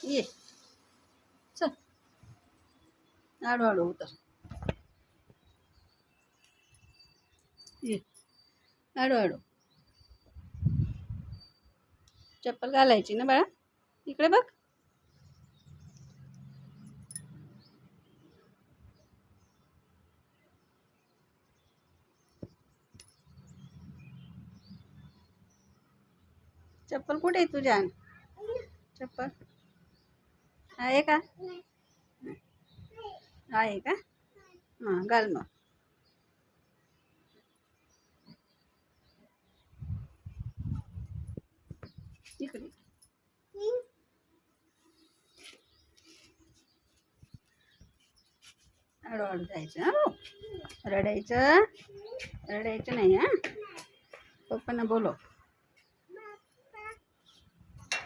ये चल हळूहळू उतर ये हळूहळू चप्पल घालायची ना बाळा इकडे बघ चप्पल कुठे आहे तुझ्या चप्पल आहे का आहे का हां घाल मग इकडे हळूहळू जायचं हां रडायचं रडायचं नाही हां पप्पांना बोलव